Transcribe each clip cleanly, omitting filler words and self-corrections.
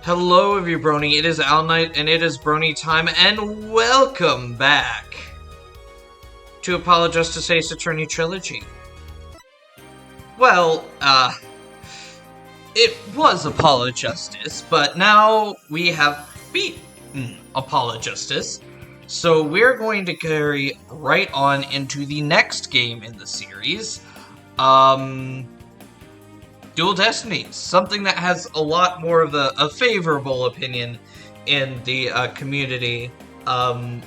Hello, everybrony. It is Al Night, and it is Brony time, and welcome back to Apologists Ace Attorney Trilogy. Well, it was Apologists, but now we have beaten Apologists, so we're going to carry right on into the next game in the series, Dual Destinies, something that has a lot more of a favorable opinion in the community. So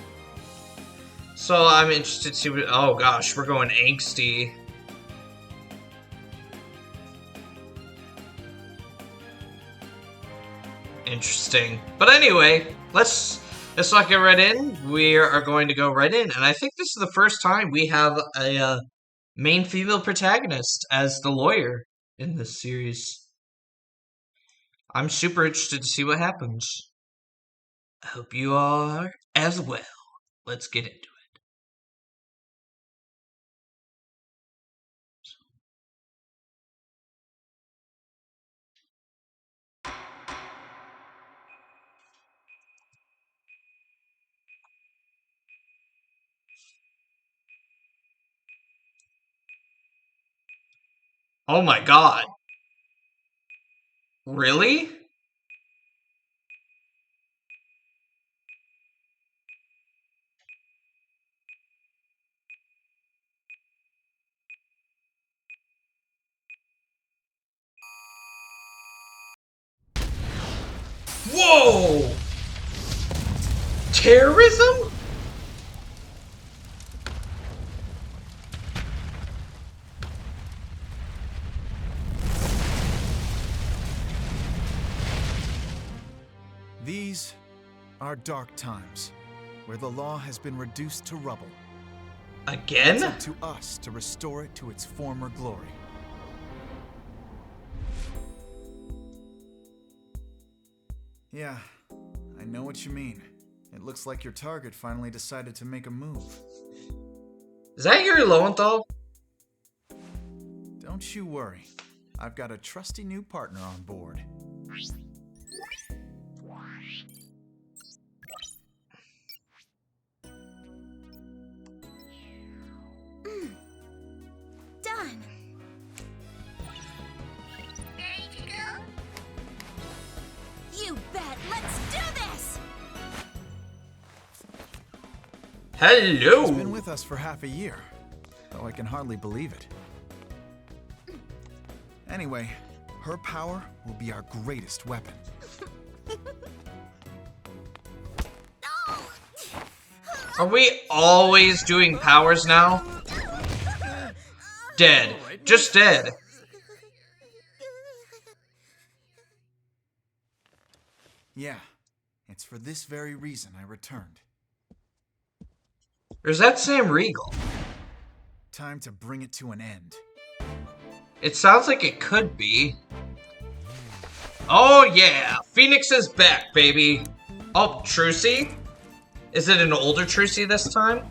I'm interested to see what, oh gosh, we're going angsty. Interesting. But anyway, let's not get right in. We are going to go right in, and I think this is the first time we have a main female protagonist as the lawyer in this series. I'm super interested to see what happens. I hope you are as well. Let's get into it. Oh my god. Really? Whoa! Terrorism? These are dark times, where the law has been reduced to rubble. Again? It's up to us to restore it to its former glory. Yeah, I know what you mean. It looks like your target finally decided to make a move. Is that Yuri Lowenthal? Don't you worry. I've got a trusty new partner on board. Done. You bet. Let's do this. Hello! She's been with us for half a year, though I can hardly believe it. Anyway, her power will be our greatest weapon. Are we always doing powers now? Dead. Just dead. Yeah, it's for this very reason I returned. Or is that Sam Riegel? Time to bring it to an end. It sounds like it could be. Oh yeah! Phoenix is back, baby! Oh, Trucy? Is it an older Trucy this time?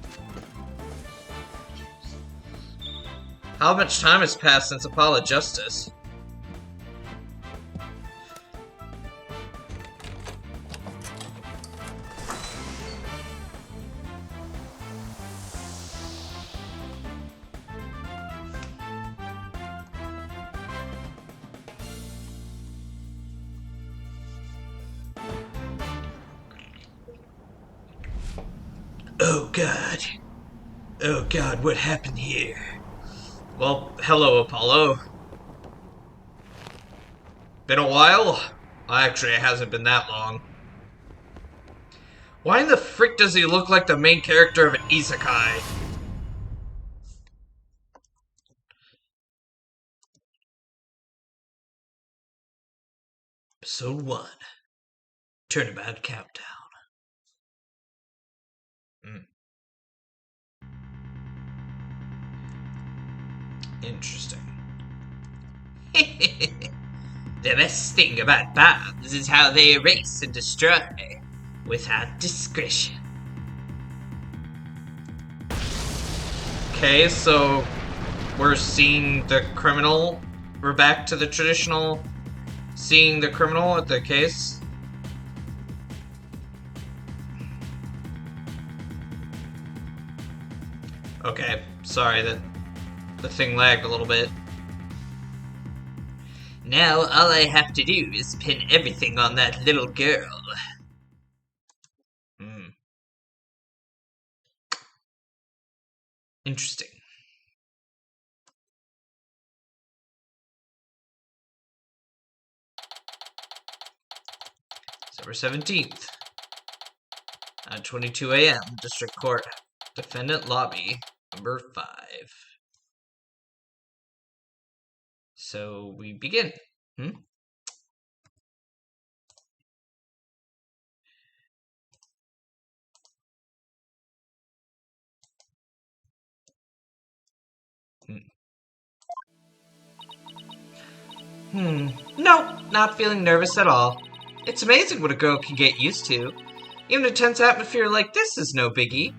How much time has passed since Apologists? Oh god. Oh god, what happened here? Well, hello, Apollo. Been a while? Actually, it hasn't been that long. Why in the frick does he look like the main character of an isekai? Episode 1. Turnabout Countdown. Interesting. The best thing about bombs is how they erase and destroy without discretion. Okay, so we're seeing the criminal. We're back to the traditional seeing the criminal at the case. Okay, sorry that the thing lagged a little bit. Now all I have to do is pin everything on that little girl. Hmm. Interesting. December 17th. At 22 a.m. District Court. Defendant Lobby. Number 5. So we begin. No, not feeling nervous at all. It's amazing what a girl can get used to. Even a tense atmosphere like this is no biggie.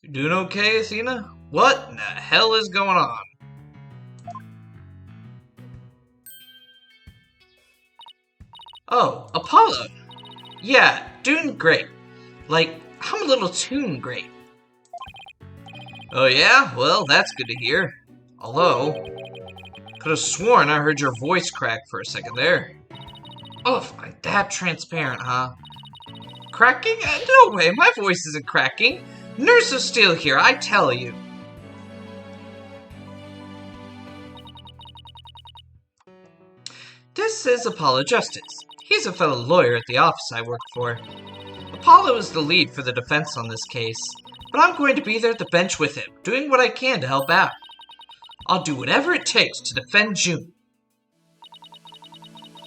You doing okay, Athena? What in the hell is going on? Oh, Apollo. Yeah, doing great. Like, I'm a little too great. Oh yeah? Well, that's good to hear. Although, could have sworn I heard your voice crack for a second there. Oh, I'm that transparent, huh? Cracking? No way, my voice isn't cracking. Nurse is still here, I tell you. This is Apollo Justice. He's a fellow lawyer at the office I work for. Apollo is the lead for the defense on this case, but I'm going to be there at the bench with him, doing what I can to help out. I'll do whatever it takes to defend June.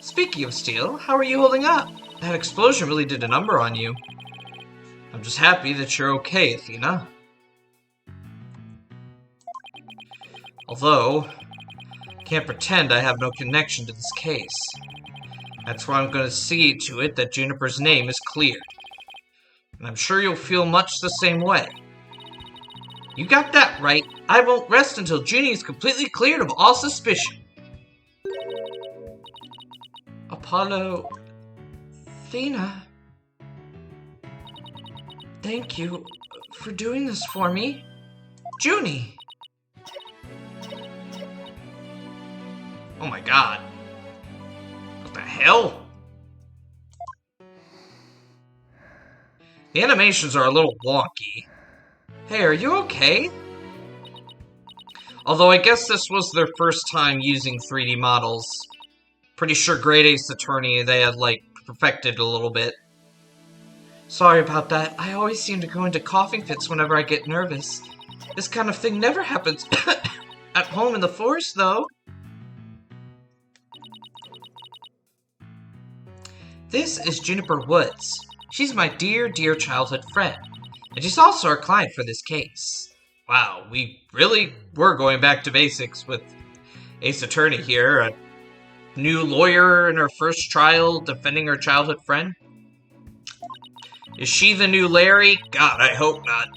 Speaking of steel, how are you holding up? That explosion really did a number on you. I'm just happy that you're okay, Athena. Although, can't pretend I have no connection to this case. That's why I'm going to see to it that Juniper's name is cleared. And I'm sure you'll feel much the same way. You got that right. I won't rest until Junie is completely cleared of all suspicion. Apollo... Athena... Thank you for doing this for me. Junie! Oh my god. What the hell? The animations are a little wonky. Hey, are you okay? Although I guess this was their first time using 3D models. Pretty sure Great Ace Attorney they had, like, perfected a little bit. Sorry about that. I always seem to go into coughing fits whenever I get nervous. This kind of thing never happens at home in the forest, though. This is Juniper Woods. She's my dear, dear childhood friend. And she's also our client for this case. Wow, we really were going back to basics with Ace Attorney here. A new lawyer in her first trial defending her childhood friend. Is she the new Larry? God, I hope not.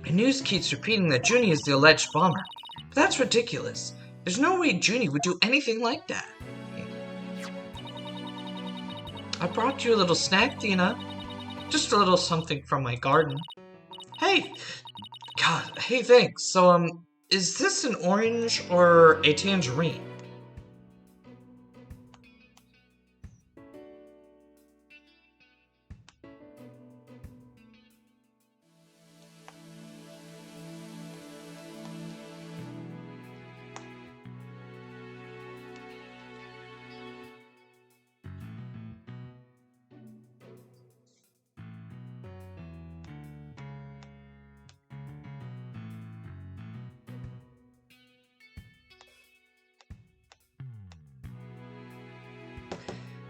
The news keeps repeating that Junie is the alleged bomber. But that's ridiculous. There's no way Junie would do anything like that. I brought you a little snack, Tina. Just a little something from my garden. Hey! God, hey, thanks. So, is this an orange or a tangerine?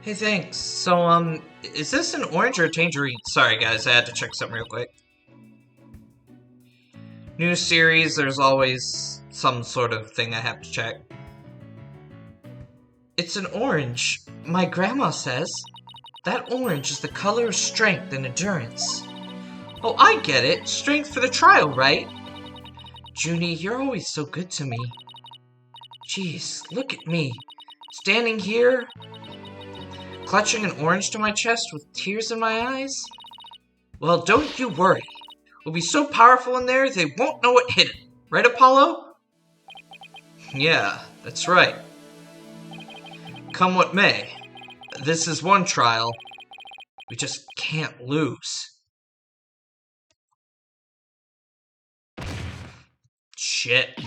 Hey, thanks. So, is this an orange or a tangerine? Sorry, guys, I had to check something real quick. New series, there's always some sort of thing I have to check. It's an orange. My grandma says. That orange is the color of strength and endurance. Oh, I get it. Strength for the trial, right? Junie, you're always so good to me. Jeez, look at me. Standing here, clutching an orange to my chest with tears in my eyes? Well, don't you worry. We'll be so powerful in there, they won't know what hit it. Right, Apollo? Yeah, that's right. Come what may, this is one trial we just can't lose. Shit.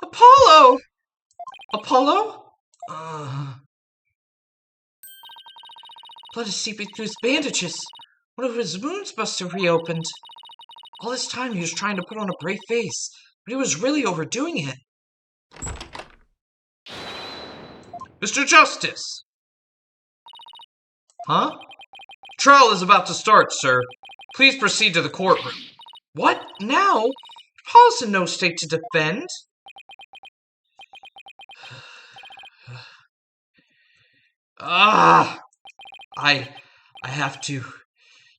Apollo! Apollo? Blood is seeping through his bandages. One of his wounds must have reopened. All this time he was trying to put on a brave face, but he was really overdoing it. Mr. Justice! Huh? Trial is about to start, sir. Please proceed to the courtroom. What? Now? Paul's in no state to defend. I have to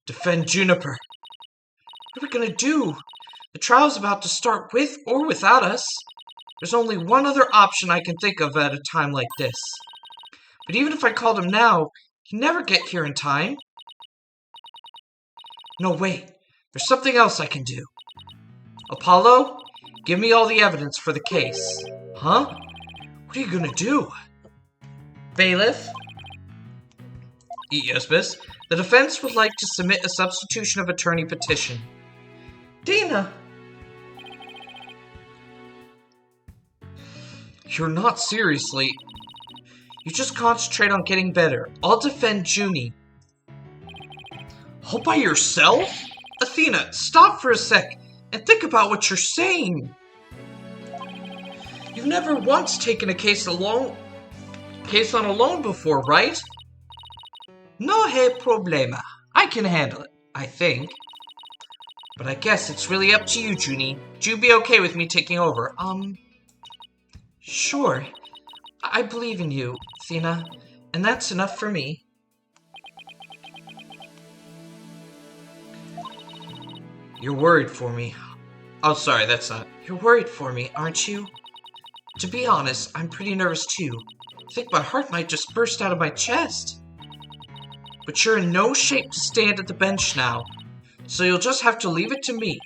defend Juniper. What are we gonna do? The trial's about to start with or without us. There's only one other option I can think of at a time like this. But even if I called him now, he'd never get here in time. No, wait. There's something else I can do. Apollo, give me all the evidence for the case. Huh? What are you gonna do? Bailiff? Yes, miss. The defense would like to submit a substitution of attorney petition. Dina! You're not seriously... You just concentrate on getting better. I'll defend Junie. All by yourself? Athena, stop for a sec and think about what you're saying. You've never once taken a case on a loan before, right? No hay problema. I can handle it, I think. But I guess it's really up to you, Junie. Would you be okay with me taking over? Sure. I believe in you, Athena, and that's enough for me. You're worried for me. Oh, sorry, that's not... You're worried for me, aren't you? To be honest, I'm pretty nervous too. I think my heart might just burst out of my chest. But you're in no shape to stand at the bench now, so you'll just have to leave it to me.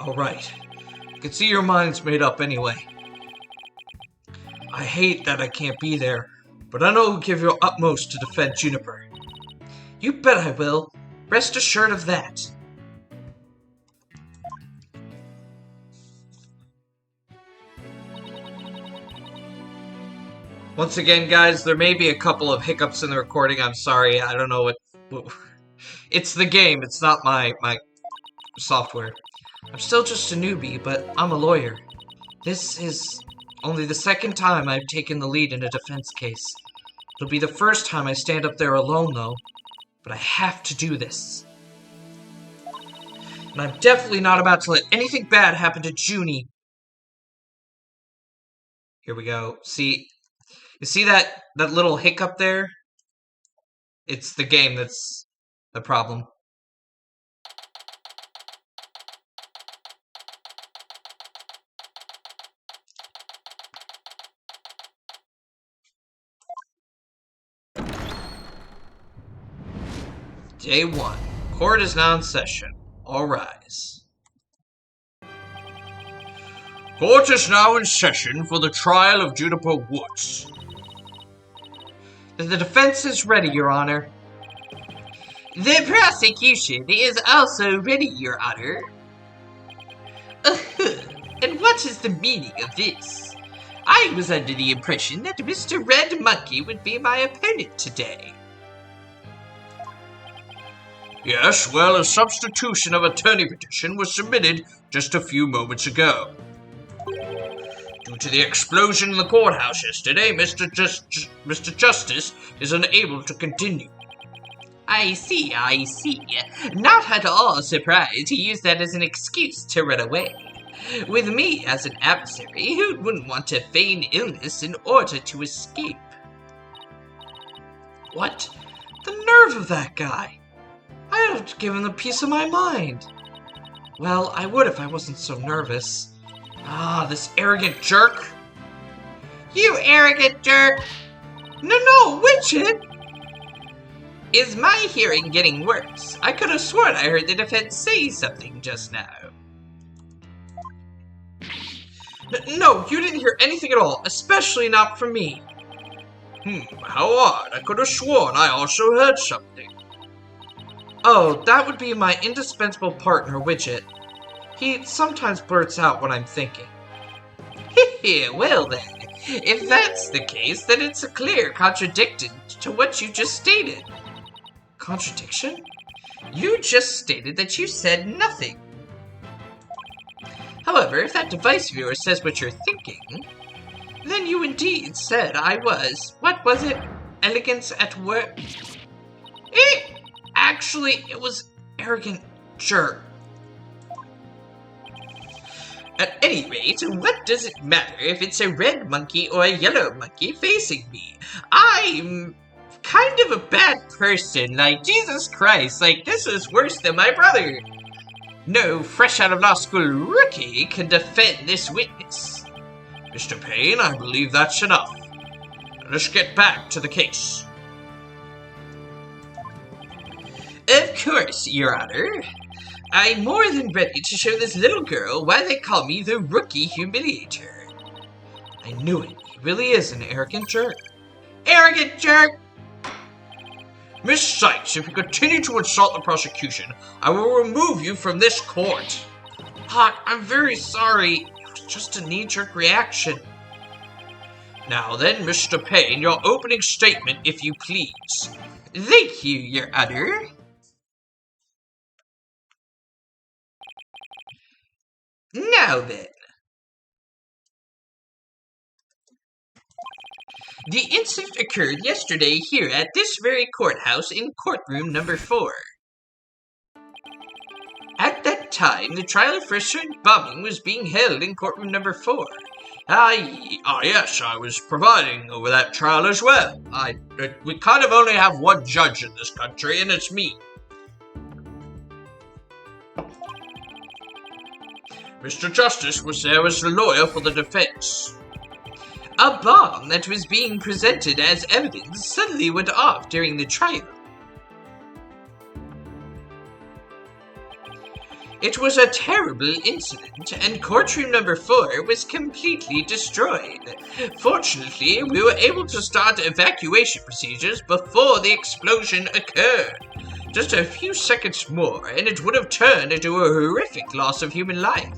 Alright. I can see your mind's made up anyway. I hate that I can't be there, but I know you'll give your utmost to defend Juniper. You bet I will. Rest assured of that. Once again, guys, there may be a couple of hiccups in the recording. I'm sorry. I don't know what... It's the game. It's not my software. I'm still just a newbie, but I'm a lawyer. This is only the second time I've taken the lead in a defense case. It'll be the first time I stand up there alone, though. But I have to do this. And I'm definitely not about to let anything bad happen to Junie. Here we go. See... You see that little hiccup there? It's the game that's the problem. Day 1. Court is now in session. All rise. Court is now in session for the trial of Juniper Woods. The defense is ready, Your Honor. The prosecution is also ready, Your Honor. And what is the meaning of this? I was under the impression that Mr. Red Monkey would be my opponent today. Yes, well, a substitution of attorney petition was submitted just a few moments ago. Due to the explosion in the courthouse yesterday, Mr. Justice is unable to continue. I see. Not at all surprised he used that as an excuse to run away. With me as an adversary, who wouldn't want to feign illness in order to escape? What? The nerve of that guy! I would have given the piece of my mind. Well, I would if I wasn't so nervous. Ah, this arrogant jerk. You arrogant jerk! No, Widget! Is my hearing getting worse? I could have sworn I heard the defense say something just now. No, you didn't hear anything at all, especially not from me. How odd. I could have sworn I also heard something. Oh, that would be my indispensable partner, Widget. He sometimes blurts out what I'm thinking. Well then, if that's the case, then it's a clear contradiction to what you just stated. Contradiction? You just stated that you said nothing. However, if that device viewer says what you're thinking, then you indeed said I was, what was it, elegance at work? Actually, it was arrogant jerk. At any rate, what does it matter if it's a red monkey or a yellow monkey facing me? I'm kind of a bad person, like, Jesus Christ, like, this is worse than my brother. No fresh out of law school rookie can defend this witness. Mr. Payne, I believe that's enough. Let's get back to the case. Of course, Your Honor. I'm more than ready to show this little girl why they call me the Rookie Humiliator. I knew it. He really is an arrogant jerk. Arrogant jerk! Miss Sykes, if you continue to insult the prosecution, I will remove you from this court. I'm very sorry. It was just a knee-jerk reaction. Now then, Mr. Payne, your opening statement, if you please. Thank you, Your Honor. Now then. The incident occurred yesterday here at this very courthouse in courtroom number 4. At that time, the trial for a certain bombing was being held in courtroom number 4. Yes, I was presiding over that trial as well. We kind of only have one judge in this country, and it's me. Mr. Justice was there as the lawyer for the defense. A bomb that was being presented as evidence suddenly went off during the trial. It was a terrible incident, and courtroom number 4 was completely destroyed. Fortunately, we were able to start evacuation procedures before the explosion occurred. Just a few seconds more, and it would have turned into a horrific loss of human life.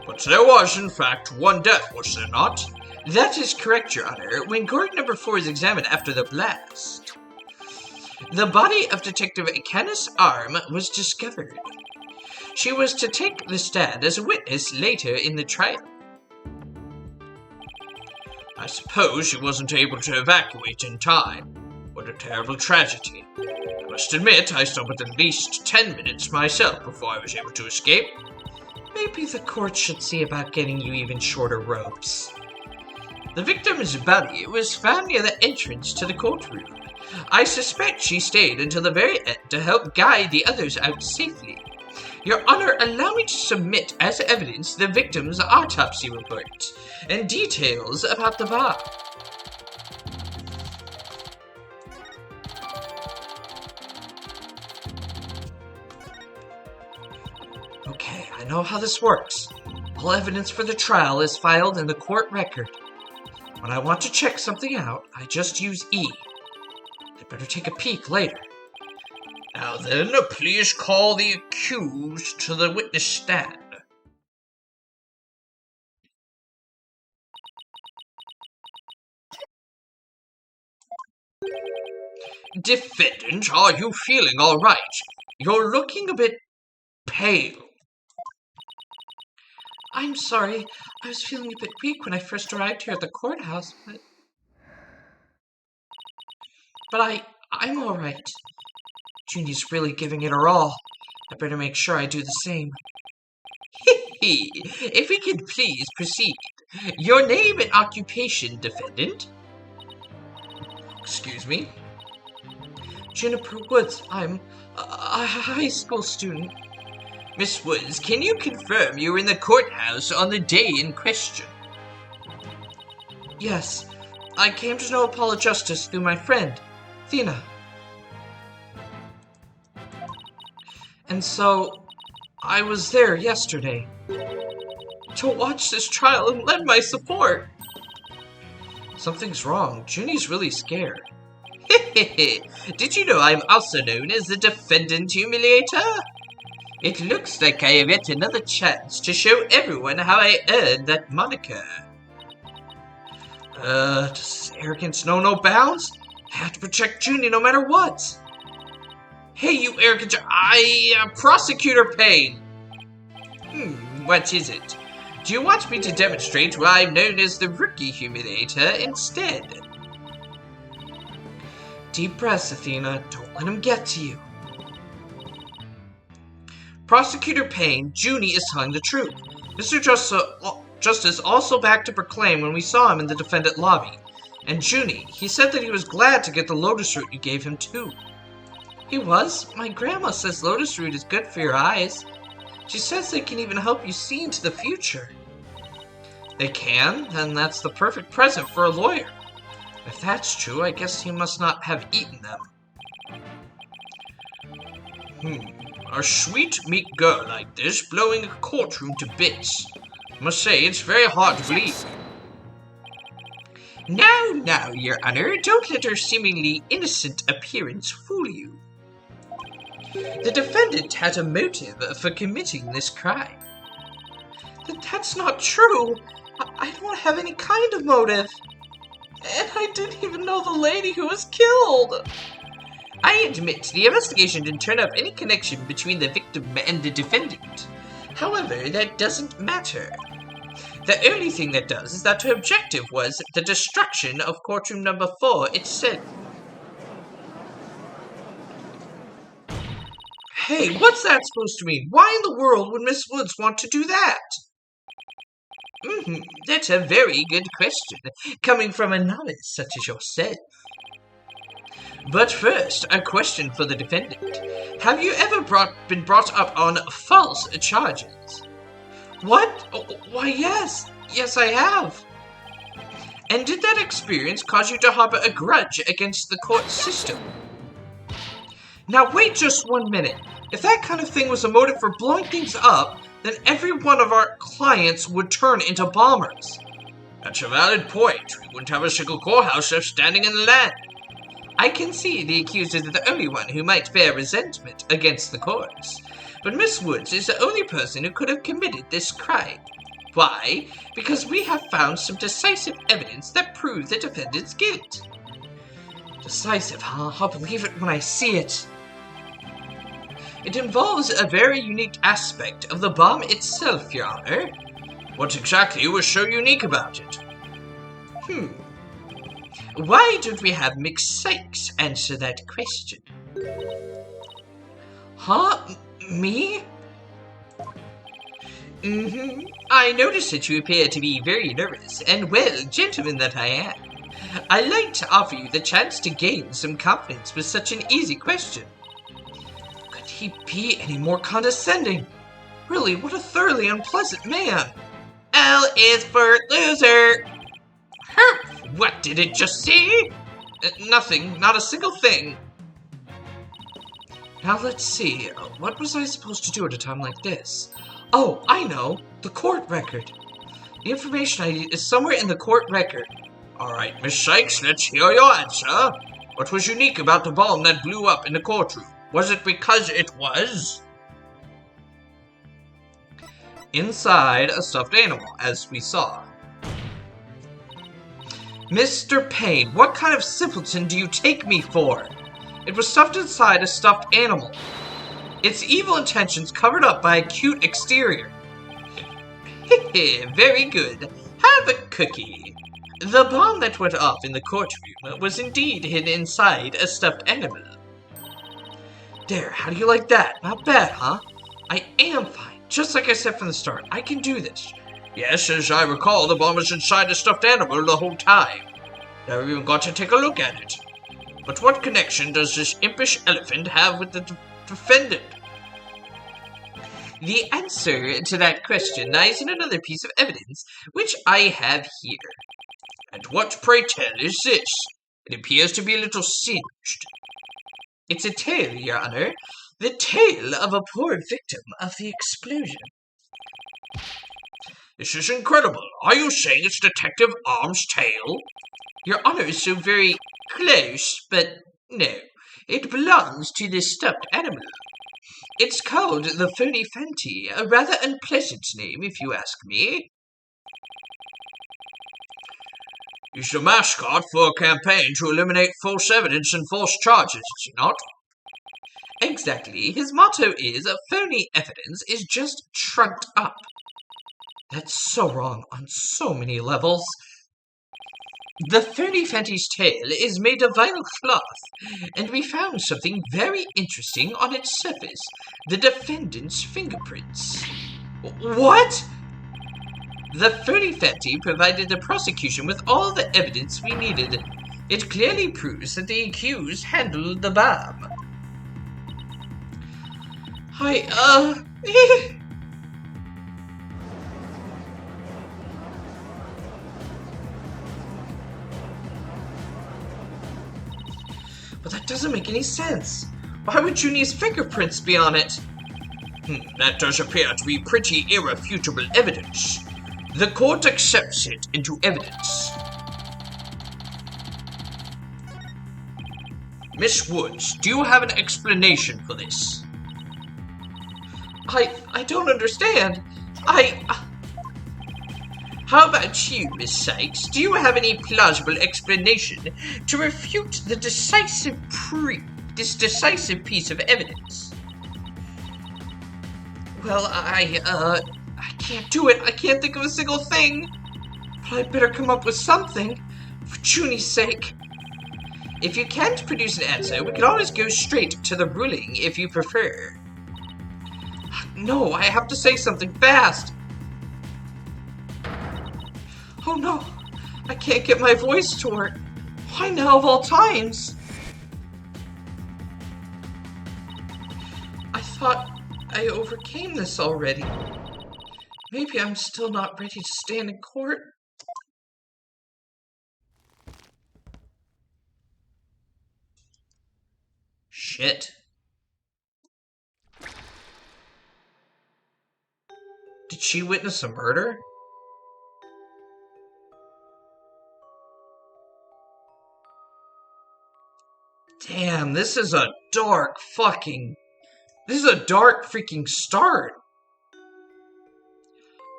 But there was, in fact, one death, was there not? That is correct, Your Honor. When court number 4 is examined after the blast, the body of Detective Canis Arm was discovered. She was to take the stand as a witness later in the trial. I suppose she wasn't able to evacuate in time. What a terrible tragedy. I must admit, I stumbled at least 10 minutes myself before I was able to escape. Maybe the court should see about getting you even shorter ropes. The victim's body was found near the entrance to the courtroom. I suspect she stayed until the very end to help guide the others out safely. Your Honor, allow me to submit as evidence the victim's autopsy report and details about the bomb. Okay, I know how this works. All evidence for the trial is filed in the court record. When I want to check something out, I just use E. I'd better take a peek later. Now then, please call the accused to the witness stand. Defendant, are you feeling all right? You're looking a bit pale. I'm sorry. I was feeling a bit weak when I first arrived here at the courthouse, but I'm all right. Junie's really giving it her all. I better make sure I do the same. If we could please proceed. Your name and occupation, defendant? Excuse me? Juniper Woods. I'm a high school student. Miss Woods, can you confirm you were in the courthouse on the day in question? Yes. I came to know Apollo Justice through my friend, Athena. And so, I was there yesterday to watch this trial and lend my support. Something's wrong. Junie's really scared. Did you know I'm also known as the Defendant Humiliator? It looks like I have yet another chance to show everyone how I earned that moniker. Does arrogance know no bounds? I have to protect Junie no matter what. Hey, you arrogant... Prosecutor Payne! What is it? Do you want me to demonstrate why I'm known as the Rookie Humiliator instead? Deep breaths, Athena. Don't let him get to you. Prosecutor Payne, Junie is telling the truth. Mr. Justice also back to proclaim when we saw him in the defendant lobby. And Junie, he said that he was glad to get the lotus root you gave him too. He was? My grandma says lotus root is good for your eyes. She says they can even help you see into the future. They can? Then that's the perfect present for a lawyer. If that's true, I guess he must not have eaten them. A sweet, meek girl like this blowing a courtroom to bits. Must say, it's very hard to believe. Now, Your Honor, don't let her seemingly innocent appearance fool you. The defendant had a motive for committing this crime. That's not true. I don't have any kind of motive. And I didn't even know the lady who was killed. I admit the investigation didn't turn up any connection between the victim and the defendant. However, that doesn't matter. The only thing that does is that her objective was the destruction of courtroom number 4 itself. Hey, what's that supposed to mean? Why in the world would Miss Woods want to do that? That's a very good question, coming from a novice such as yourself. But first, a question for the defendant. Have you ever been brought up on false charges? What? Oh, why, yes. Yes, I have. And did that experience cause you to harbor a grudge against the court system? Now wait just 1 minute. If that kind of thing was a motive for blowing things up, then every one of our clients would turn into bombers. That's a valid point. We wouldn't have a single courthouse left standing in the land. I can see the accused is the only one who might bear resentment against the courts. But Miss Woods is the only person who could have committed this crime. Why? Because we have found some decisive evidence that proves the defendant's guilt. Decisive, huh? I'll believe it when I see it. It involves a very unique aspect of the bomb itself, Your Honor. What exactly was so unique about it? Why don't we have Mick Sykes answer that question? Huh? Me? I notice that you appear to be very nervous, and well, gentleman that I am, I'd like to offer you the chance to gain some confidence with such an easy question. Could he be any more condescending? Really, what a thoroughly unpleasant man. L is for loser. What did it just say? Nothing, not a single thing. Now let's see, what was I supposed to do at a time like this? Oh, I know, the court record. The information I need is somewhere in the court record. Alright, Miss Sykes, let's hear your answer. What was unique about the bomb that blew up in the courtroom? Was it because it was inside a stuffed animal, as we saw? Mr. Payne, what kind of simpleton do you take me for? It was stuffed inside a stuffed animal. Its evil intentions covered up by a cute exterior. Very good. Have a cookie. The bomb that went off in the courtroom was indeed hidden inside a stuffed animal. There, how do you like that? Not bad, huh? I am fine. Just like I said from the start, I can do this. Yes, as I recall, the bomb was inside a stuffed animal the whole time. Never even got to take a look at it. But what connection does this impish elephant have with the defendant? The answer to that question lies in another piece of evidence, which I have here. And what, pray tell, is this? It appears to be a little singed. It's a tale, Your Honor. The tale of a poor victim of the explosion. This is incredible. Are you saying it's Detective Arm's tale? Your Honor is so very close, but no. It belongs to this stuffed animal. It's called the Phony Fanty, a rather unpleasant name, if you ask me. He's the mascot for a campaign to eliminate false evidence and false charges, is he not? Exactly. His motto is, phony evidence is just trumped up. That's so wrong on so many levels. The Phony Fanty's tail is made of vinyl cloth, and we found something very interesting on its surface. The defendant's fingerprints. What? The Phony Fanty provided the prosecution with all the evidence we needed. It clearly proves that the accused handled the bomb. But that doesn't make any sense. Why would Juni's fingerprints be on it? That does appear to be pretty irrefutable evidence. The court accepts it into evidence. Miss Woods, do you have an explanation for this? I don't understand. How about you, Miss Sykes? Do you have any plausible explanation to refute the decisive piece of evidence? Well, I can't do it. I can't think of a single thing. But I'd better come up with something, for Junie's sake. If you can't produce an answer, we can always go straight to the ruling if you prefer. No, I have to say something fast. Oh no, I can't get my voice to work. Why now of all times? I thought I overcame this already. Maybe I'm still not ready to stand in court. Shit. Did she witness a murder? Damn, this is a dark freaking start.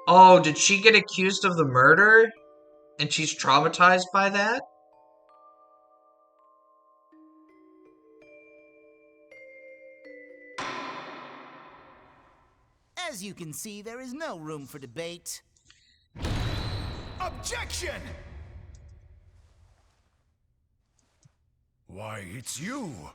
Oh, did she get accused of the murder? And she's traumatized by that? As you can see, there is no room for debate. Objection! Why, it's you!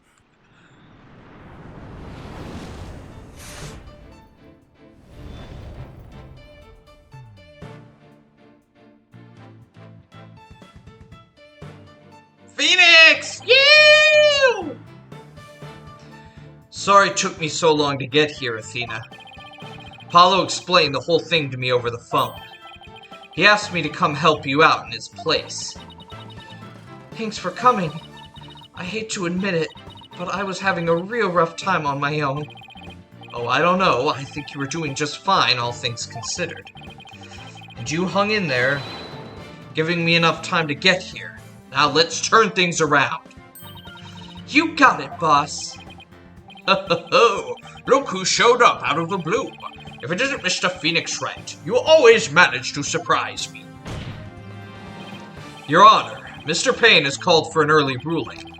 Phoenix! You! Sorry it took me so long to get here, Athena. Apollo explained the whole thing to me over the phone. He asked me to come help you out in his place. Thanks for coming. I hate to admit it, but I was having a real rough time on my own. Oh, I don't know. I think you were doing just fine, all things considered. And you hung in there, giving me enough time to get here. Now let's turn things around. You got it, boss. Ho, look who showed up out of the blue. If it isn't Mr. Phoenix Wright, you always manage to surprise me. Your Honor, Mr. Payne has called for an early ruling,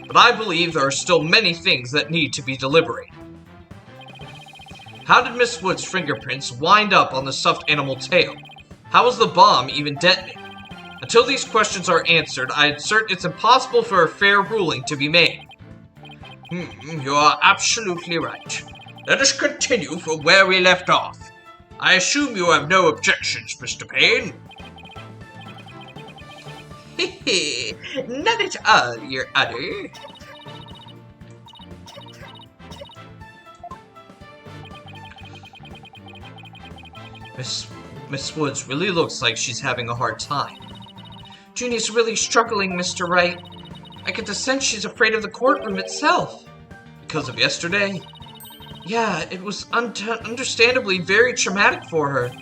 but I believe there are still many things that need to be deliberated. How did Miss Wood's fingerprints wind up on the stuffed animal tail? How was the bomb even detonated? Until these questions are answered, I assert it's impossible for a fair ruling to be made. You are absolutely right. Let us continue from where we left off. I assume you have no objections, Mr. Payne? None at all, Your Honor. Miss Woods really looks like she's having a hard time. Junie's really struggling, Mr. Wright. I get the sense she's afraid of the courtroom itself. Because of yesterday? Yeah, it was understandably very traumatic for her.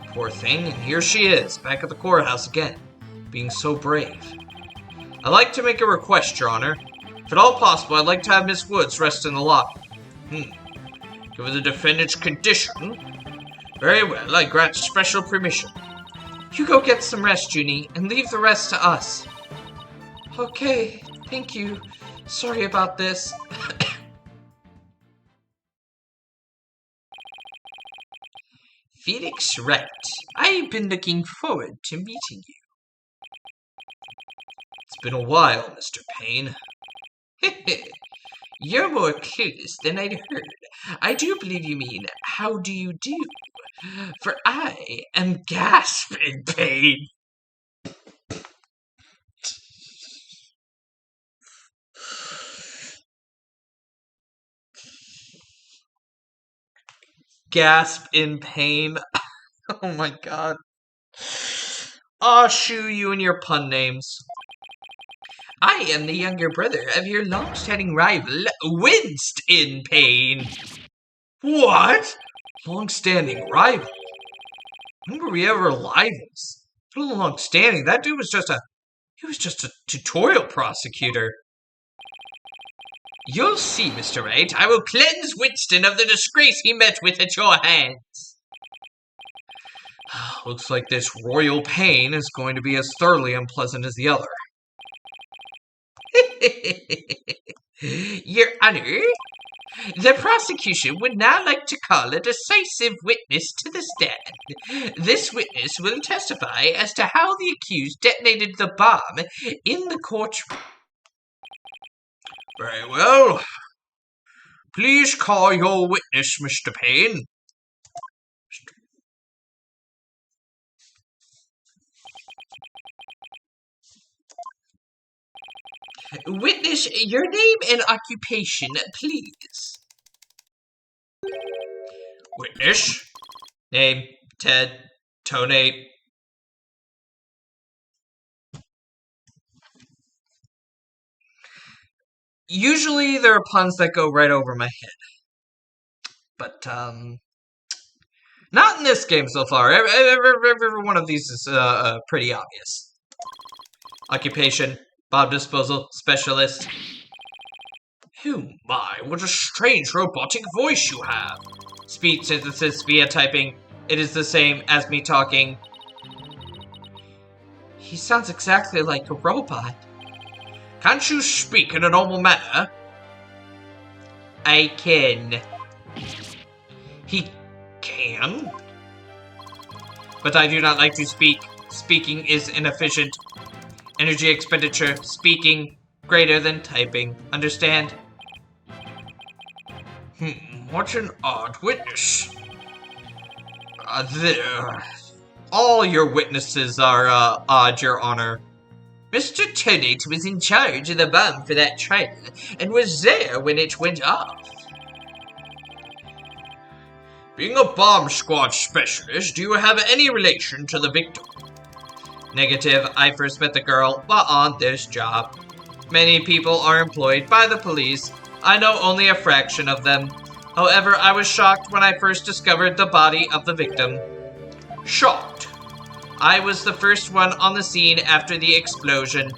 Poor thing, and here she is, back at the courthouse again, being so brave. I'd like to make a request, Your Honor. If at all possible, I'd like to have Miss Woods rest in the lobby. Given the defendant's condition, very well, I grant special permission. You go get some rest, Junie, and leave the rest to us. Okay, thank you. Sorry about this. Felix Wright, I've been looking forward to meeting you. It's been a while, Mr. Payne. You're more clueless than I'd heard. I do believe you mean, how do you do? For I am gasping pain. Gasp in pain. Oh my god. Aw, shoo you and your pun names. I am the younger brother of your long-standing rival, Winced in Pain. What? Long-standing rival? When were we ever rivals? A little long-standing. That dude was just a tutorial prosecutor. You'll see, Mr. Wright. I will cleanse Winston of the disgrace he met with at your hands. Looks like this royal pain is going to be as thoroughly unpleasant as the other. Your Honor, the prosecution would now like to call a decisive witness to the stand. This witness will testify as to how the accused detonated the bomb in the courtroom. Very well. Please call your witness, Mr. Payne. Witness, your name and occupation, please. Witness. Name, Ted, Tonate. Usually there are puns that go right over my head. But, not in this game so far. Every one of these is, pretty obvious. Occupation, bomb disposal specialist. Oh my, what a strange robotic voice you have. Speech synthesis via typing. It is the same as me talking. He sounds exactly like a robot. Can't you speak in a normal manner? I can. He can? But I do not like to speak. Speaking is inefficient. Energy expenditure, speaking, greater than typing. Understand? What an odd witness. There. All your witnesses are, odd, Your Honor. Mr. Tonate was in charge of the bomb for that trial, and was there when it went off. Being a bomb squad specialist, do you have any relation to the victim? Negative, I first met the girl while on this job. Many people are employed by the police. I know only a fraction of them. However, I was shocked when I first discovered the body of the victim. Shocked. I was the first one on the scene after the explosion.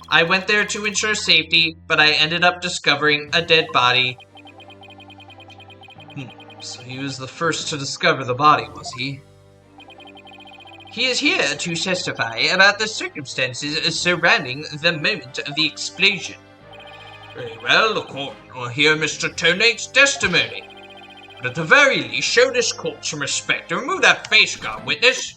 I went there to ensure safety, but I ended up discovering a dead body. So he was the first to discover the body, was he? He is here to testify about the circumstances surrounding the moment of the explosion. Very well, the court will hear Mr. Tonate's testimony. But at the very least, show this court some respect and remove that face guard, witness.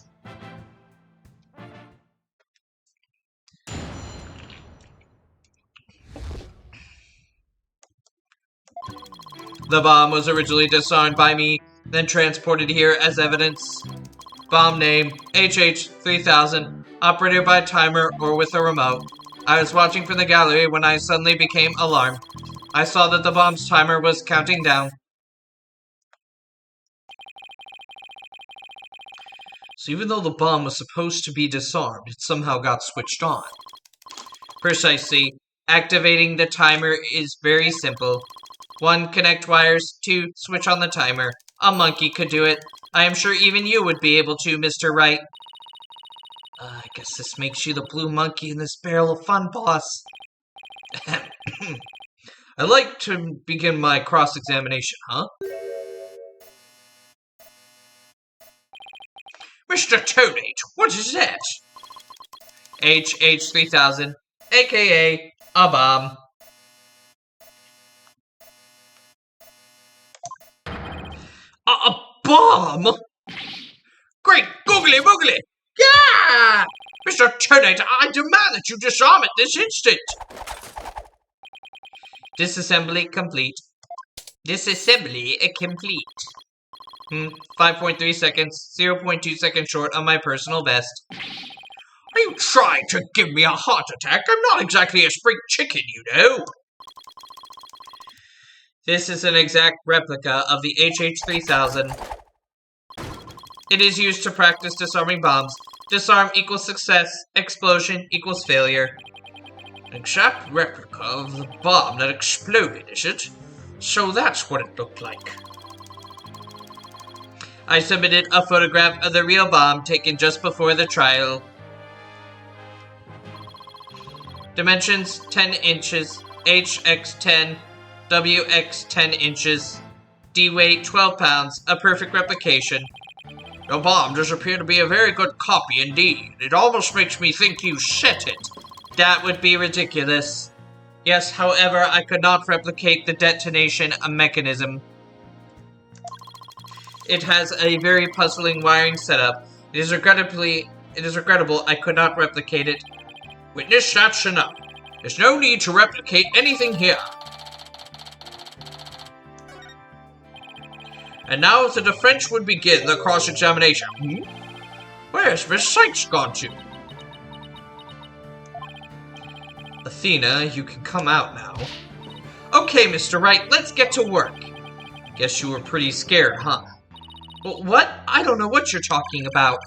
The bomb was originally disarmed by me, then transported here as evidence. Bomb name, HH-3000, operated by timer or with a remote. I was watching from the gallery when I suddenly became alarmed. I saw that the bomb's timer was counting down. So even though the bomb was supposed to be disarmed, it somehow got switched on. Precisely. Activating the timer is very simple. 1. Connect wires. 2. Switch on the timer. A monkey could do it. I am sure even you would be able to, Mr. Wright. I guess this makes you the blue monkey in this barrel of fun, boss. I'd like to begin my cross-examination, huh? Mr. Toadate, what is that? HH3000, aka a bomb. A bomb? Great googly boogly! Yeah! Mr. Toadate, I demand that you disarm it this instant! Disassembly complete. Disassembly complete. 5.3 seconds, 0.2 seconds short of my personal best. Are you trying to give me a heart attack? I'm not exactly a spring chicken, you know. This is an exact replica of the HH3000. It is used to practice disarming bombs. Disarm equals success, explosion equals failure. An exact replica of the bomb that exploded, is it? So that's what it looked like. I submitted a photograph of the real bomb taken just before the trial. Dimensions 10 inches, HX10, WX10 inches, D weight 12 pounds, a perfect replication. Your bomb does appear to be a very good copy indeed. It almost makes me think you set it. That would be ridiculous. Yes, however, I could not replicate the detonation mechanism. It has a very puzzling wiring setup. It is regrettable I could not replicate it. Witness, that's enough. There's no need to replicate anything here. And now the French would begin the cross-examination. Where's Miss Sykes gone to? Athena, you can come out now. Okay, Mr. Wright, let's get to work. Guess you were pretty scared, huh? What? I don't know what you're talking about.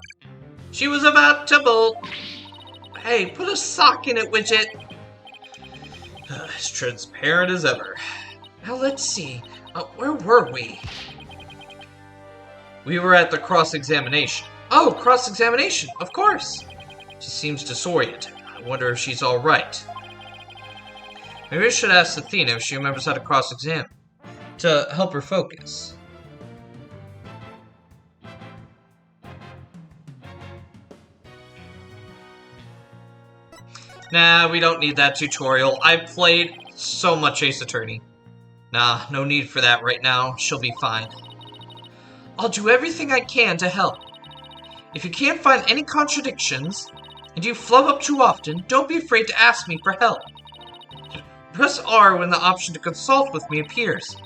She was about to bolt. Hey, put a sock in it, Widget. As transparent as ever. Now let's see. Where were we? We were at the cross-examination. Oh, cross-examination, of course. She seems disoriented. I wonder if she's alright. Maybe I should ask Athena if she remembers how to cross-examine. To help her focus. Nah, we don't need that tutorial. I've played so much Ace Attorney. Nah, no need for that right now. She'll be fine. I'll do everything I can to help. If you can't find any contradictions, and you flub up too often, don't be afraid to ask me for help. Press R when the option to consult with me appears.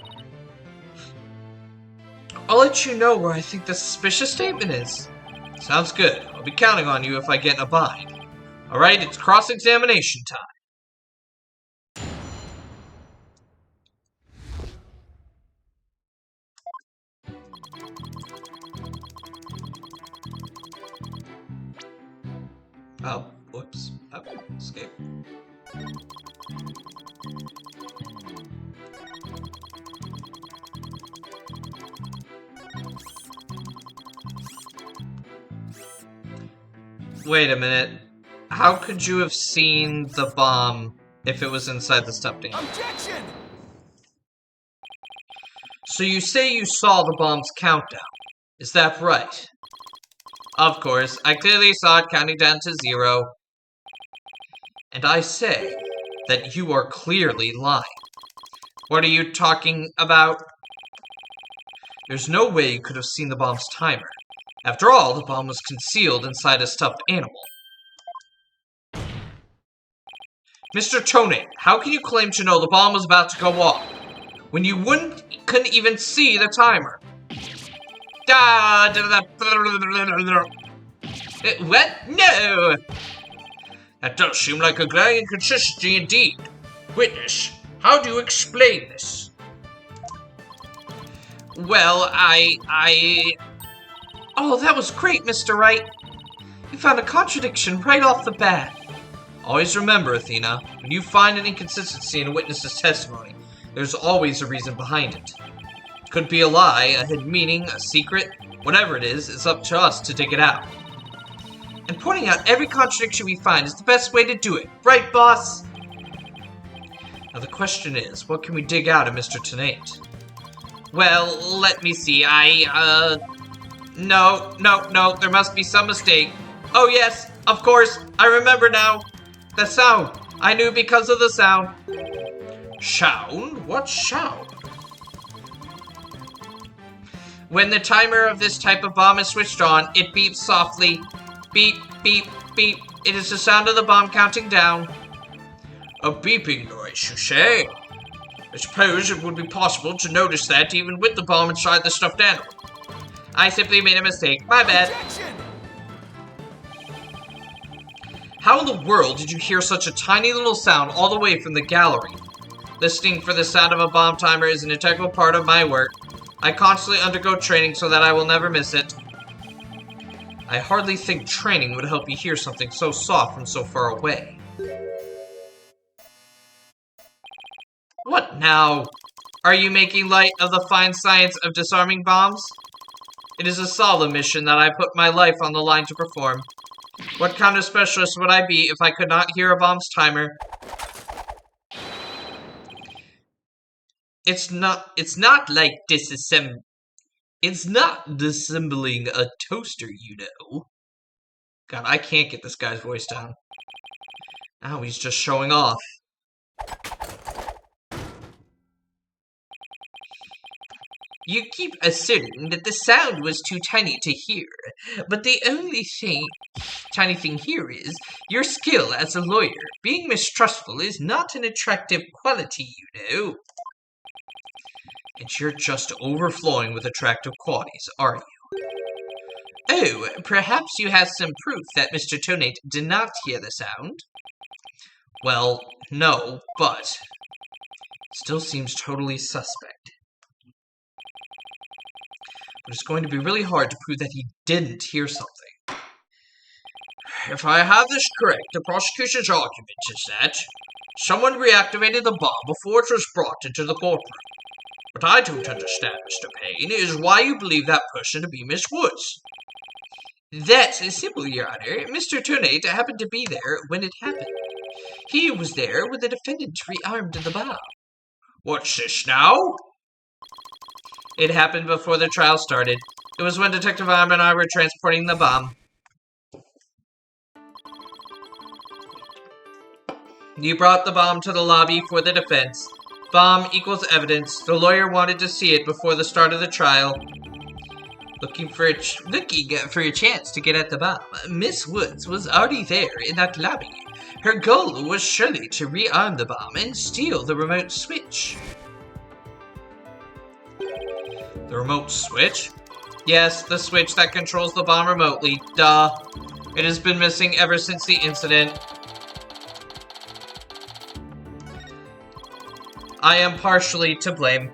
I'll let you know where I think the suspicious statement is. Sounds good. I'll be counting on you if I get in a bind. Alright, it's cross-examination time. Oh, whoops. Oh, escape. Wait a minute. How could you have seen the bomb if it was inside the stuffed animal? Objection! So you say you saw the bomb's countdown. Is that right? Of course, I clearly saw it counting down to 0. And I say that you are clearly lying. What are you talking about? There's no way you could have seen the bomb's timer. After all, the bomb was concealed inside a stuffed animal. Mr. Tone, how can you claim to know the bomb was about to go off when you couldn't even see the timer? What? No! That does seem like a glaring inconsistency indeed. Witness, how do you explain this? Well, Oh, that was great, Mr. Wright. You found a contradiction right off the bat. Always remember, Athena, when you find an inconsistency in a witness's testimony, there's always a reason behind it. It could be a lie, a hidden meaning, a secret. Whatever it is, it's up to us to dig it out. And pointing out every contradiction we find is the best way to do it. Right, boss? Now the question is, what can we dig out of Mr. Tennant? Well, let me see. No, there must be some mistake. Oh yes, of course, I remember now. The sound. I knew because of the sound. Sound? What sound? When the timer of this type of bomb is switched on, it beeps softly. Beep, beep, beep. It is the sound of the bomb counting down. A beeping noise, you say? I suppose it would be possible to notice that even with the bomb inside the stuffed animal. I simply made a mistake. My bad. Objection! How in the world did you hear such a tiny little sound all the way from the gallery? Listening for the sound of a bomb timer is an integral part of my work. I constantly undergo training so that I will never miss it. I hardly think training would help you hear something so soft from so far away. What now? Are you making light of the fine science of disarming bombs? It is a solemn mission that I put my life on the line to perform. What kind of specialist would I be if I could not hear a bomb's timer? It's not like disassembling a toaster, you know. God, I can't get this guy's voice down. Now he's just showing off. You keep asserting that the sound was too tiny to hear, but the only tiny thing here is your skill as a lawyer. Being mistrustful is not an attractive quality, you know. And you're just overflowing with attractive qualities, are you? Oh, perhaps you have some proof that Mr. Tennant did not hear the sound? Well, no, but still seems totally suspect. But it's going to be really hard to prove that he didn't hear something. If I have this correct, the prosecution's argument is that someone reactivated the bomb before it was brought into the courtroom. What I don't understand, Mr. Payne, is why you believe that person to be Miss Woods. That's simple, Your Honor. Mr. Tennant happened to be there when it happened. He was there when the defendant rearmed the bomb. What's this now? It happened before the trial started. It was when Detective Arm and I were transporting the bomb. You brought the bomb to the lobby for the defense. Bomb equals evidence. The lawyer wanted to see it before the start of the trial. Looking for a chance to get at the bomb. Miss Woods was already there in that lobby. Her goal was surely to rearm the bomb and steal the remote switch. The remote switch? Yes, the switch that controls the bomb remotely. Duh. It has been missing ever since the incident. I am partially to blame.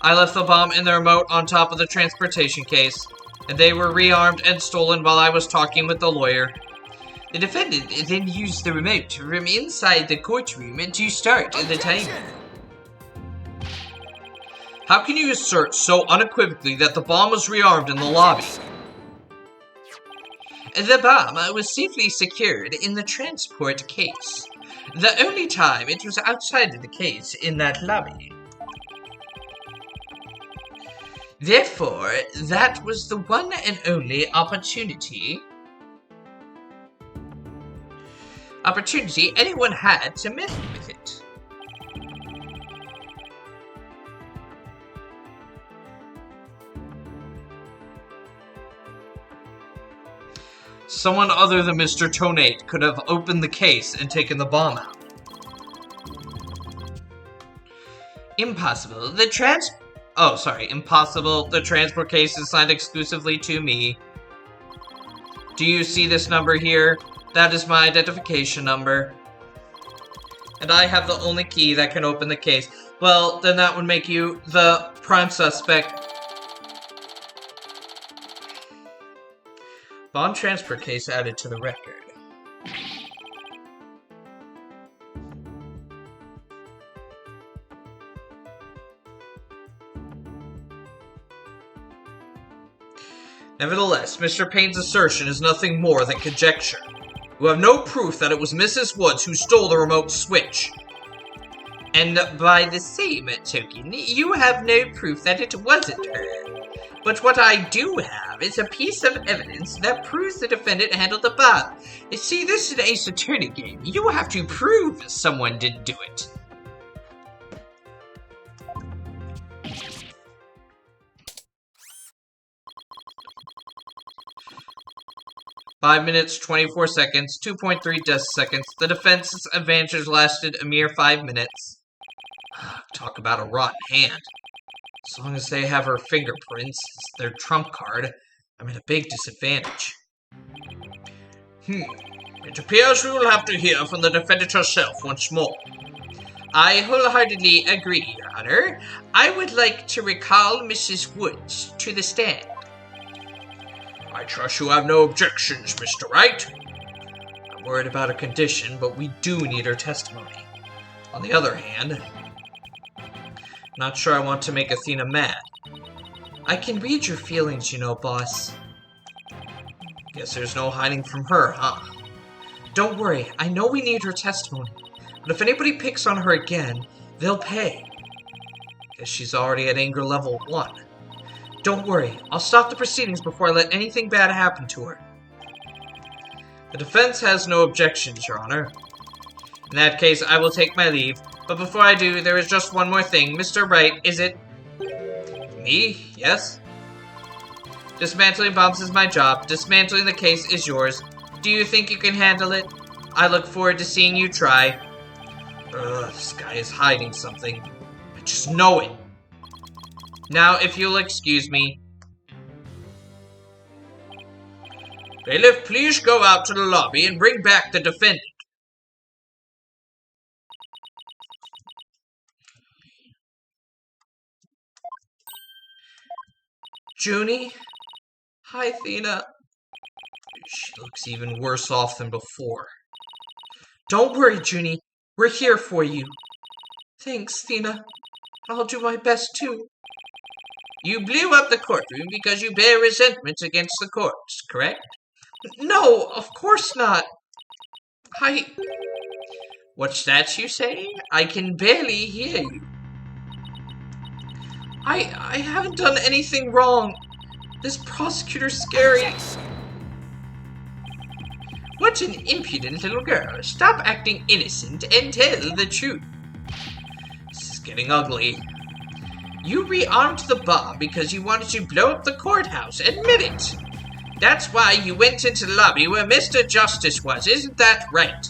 I left the bomb and the remote on top of the transportation case, and they were rearmed and stolen while I was talking with the lawyer. The defendant then used the remote from inside the courtroom to start the timer. How can you assert so unequivocally that the bomb was rearmed in the lobby? The bomb was safely secured in the transport case. The only time it was outside of the case in that lobby. Therefore, that was the one and only opportunity anyone had to mess with it. Someone other than Mr. Tennant could have opened the case and taken the bomb out. Impossible. Impossible. The transport case is signed exclusively to me. Do you see this number here? That is my identification number. And I have the only key that can open the case. Well, then that would make you the prime suspect. Bond transfer case added to the record. Nevertheless, Mr. Payne's assertion is nothing more than conjecture. You have no proof that it was Mrs. Woods who stole the remote switch. And by the same token, you have no proof that it wasn't her. But what I do have is a piece of evidence that proves the defendant handled the bomb. You see, this is an Ace Attorney game. You have to prove someone didn't do it. Five minutes, 24 seconds, 2.3 seconds. The defense's advantage lasted a mere 5 minutes. Talk about a rotten hand. As long as they have her fingerprints, it's their trump card, I'm at a big disadvantage. It appears we will have to hear from the defendant herself once more. I wholeheartedly agree, Your Honor. I would like to recall Mrs. Woods to the stand. I trust you have no objections, Mr. Wright. I'm worried about her condition, but we do need her testimony. On the other hand, not sure I want to make Athena mad. I can read your feelings, you know, boss. Guess there's no hiding from her, huh? Don't worry, I know we need her testimony, but if anybody picks on her again, they'll pay. Guess she's already at anger level 1. Don't worry, I'll stop the proceedings before I let anything bad happen to her. The defense has no objections, Your Honor. In that case, I will take my leave, but before I do, there is just one more thing. Mr. Wright, is it... Me? Yes? Dismantling bombs is my job. Dismantling the case is yours. Do you think you can handle it? I look forward to seeing you try. This guy is hiding something. I just know it. Now, if you'll excuse me. Bailiff, please go out to the lobby and bring back the defendant. Junie? Hi, Athena. She looks even worse off than before. Don't worry, Junie. We're here for you. Thanks, Athena. I'll do my best, too. You blew up the courtroom because you bear resentment against the courts, correct? No, of course not. What's that you say? I can barely hear you. I haven't done anything wrong. This prosecutor's scary. What an impudent little girl. Stop acting innocent and tell the truth. This is getting ugly. You rearmed the bomb because you wanted to blow up the courthouse. Admit it. That's why you went into the lobby where Mr. Justice was. Isn't that right?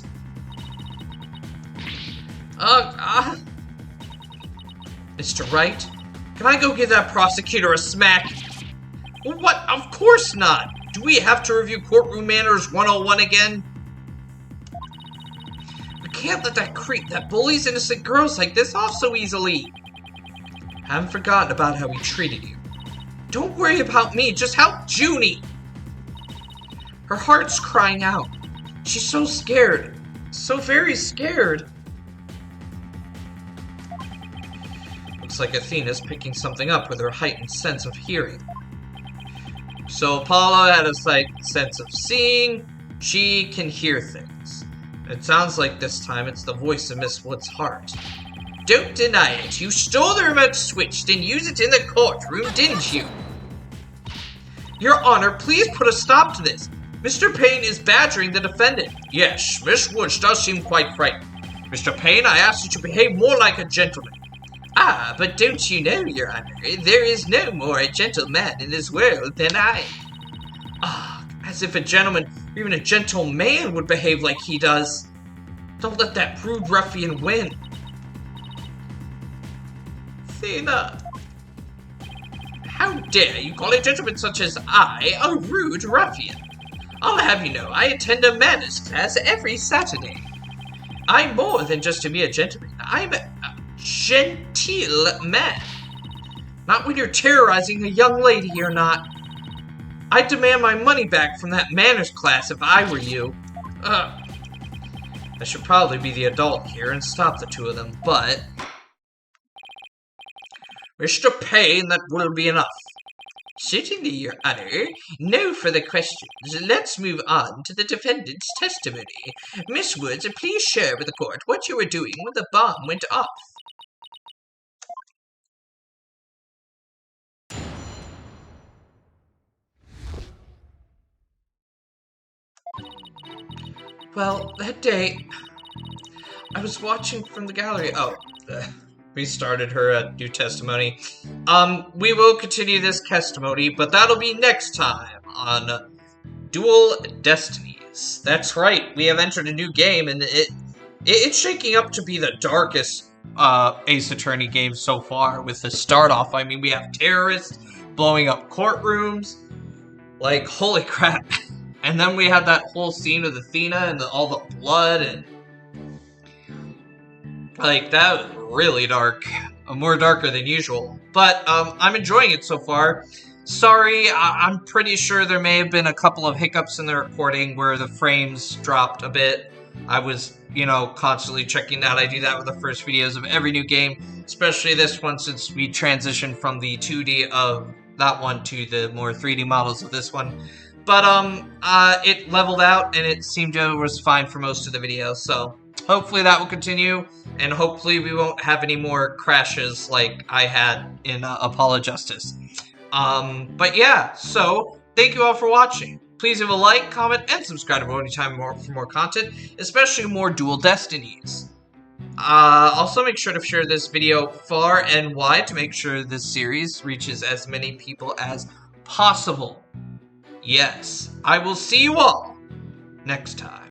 Mr. Wright, can I go give that prosecutor a smack? What? Of course not. Do we have to review Courtroom Manners 101 again? We can't let that creep that bullies innocent girls like this off so easily. Haven't forgotten about how he treated you. Don't worry about me, just help Junie. Her heart's crying out. She's so scared. So very scared. Looks like Athena's picking something up with her heightened sense of hearing. So Apollo had a sense of seeing. She can hear things. It sounds like this time it's the voice of Miss Wood's heart. Don't deny it. You stole the remote switch, then used it in the courtroom, didn't you? Your Honor, please put a stop to this. Mr. Payne is badgering the defendant. Yes, Miss Woods does seem quite frightened. Mr. Payne, I ask you to behave more like a gentleman. Ah, but don't you know, Your Honor, there is no more a gentleman in this world than I. Ah, as if a gentleman, or even a gentleman, would behave like he does. Don't let that rude ruffian win. Athena. How dare you call a gentleman such as I a rude ruffian? I'll have you know, I attend a manners class every Saturday. I'm more than just a mere gentleman. I'm a genteel man. Not when you're terrorizing a young lady, you're not. I'd demand my money back from that manners class if I were you. I should probably be the adult here and stop the two of them, but... Wish to pay, and that will be enough. Certainly, Your Honor. No further questions. Let's move on to the defendant's testimony. Miss Woods, please share with the court what you were doing when the bomb went off. Well, that day, I was watching from the gallery. Oh, we started her new testimony. We will continue this testimony, but that'll be next time on Dual Destinies. That's right, we have entered a new game, and it's shaking up to be the darkest Ace Attorney game so far. With the start off, I mean, we have terrorists blowing up courtrooms. Like, holy crap. And then we had that whole scene with Athena and all the blood, and like, that was really dark. More darker than usual. But I'm enjoying it so far. Sorry, I'm pretty sure there may have been a couple of hiccups in the recording where the frames dropped a bit. I was, you know, constantly checking that. I do that with the first videos of every new game, especially this one, since we transitioned from the 2D of that one to the more 3D models of this one. But it leveled out, and it seemed to was fine for most of the video, so hopefully that will continue, and hopefully we won't have any more crashes like I had in Apollo Justice. But yeah, so thank you all for watching. Please leave a like, comment, and subscribe anytime for more content, especially more Dual Destinies. Also make sure to share this video far and wide to make sure this series reaches as many people as possible. Yes, I will see you all next time.